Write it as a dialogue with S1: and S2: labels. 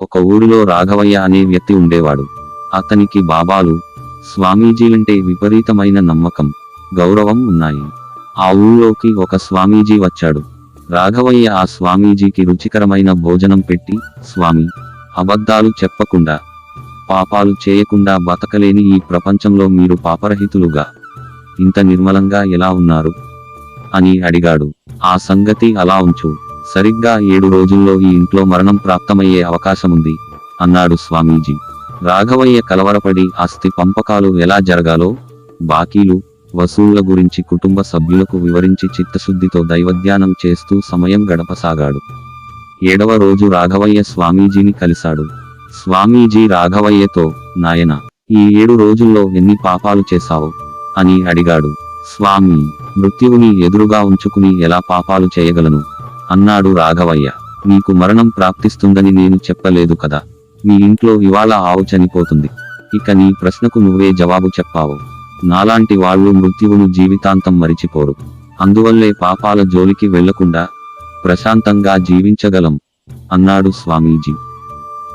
S1: ఒక ఊరిలో రాఘవయ్య అనే వ్యక్తి ఉండేవాడు. అతనికి బాబాలు, స్వామీజీలంటే విపరీతమైన నమ్మకం, గౌరవం ఉన్నాయి. ఆ ఊళ్ళోకి ఒక స్వామీజీ వచ్చాడు. రాఘవయ్య ఆ స్వామీజీకి రుచికరమైన భోజనం పెట్టి, స్వామి, అబద్ధాలు చెప్పకుండా, పాపాలు చేయకుండా బతకలేని ఈ ప్రపంచంలో మీరు పాపరహితులుగా ఇంత నిర్మలంగా ఎలా ఉన్నారు అని అడిగాడు. ఆ సంగతి అలా ఉంచు, సరిగ్గా 7 రోజుల్లో ఈ ఇంట్లో మరణం ప్రాప్తమయ్యే అవకాశముంది అన్నాడు స్వామీజీ. రాఘవయ్య కలవరపడి ఆస్తి పంపకాలు ఎలా జరగాలో, బాకీలు వసూళ్ల గురించి కుటుంబ సభ్యులకు వివరించి చిత్తశుద్ధితో దైవధ్యానం చేస్తూ సమయం గడపసాగాడు. 7వ రోజు రాఘవయ్య స్వామీజీని కలిశాడు. స్వామీజీ రాఘవయ్యతో, నాయనా, ఈ 7 రోజుల్లో ఎన్ని పాపాలు చేశావు అని అడిగాడు. స్వామి, మృత్యువుని ఎదురుగా ఉంచుకుని ఎలా పాపాలు చేయగలను అన్నాడు రాఘవయ్య. నీకు మరణం ప్రాప్తిస్తుందని నేను చెప్పలేదు కదా. మీ ఇంట్లో ఇవాళ ఆవు చనిపోతుంది. ఇక నీ ప్రశ్నకు నువ్వే జవాబు చెప్పావు. నాలాంటి వాళ్ళు మృత్యువును జీవితాంతం మరిచిపోరు. అందువల్లే పాపాల జోలికి వెళ్లకుండా ప్రశాంతంగా జీవించగలం అన్నాడు స్వామీజీ.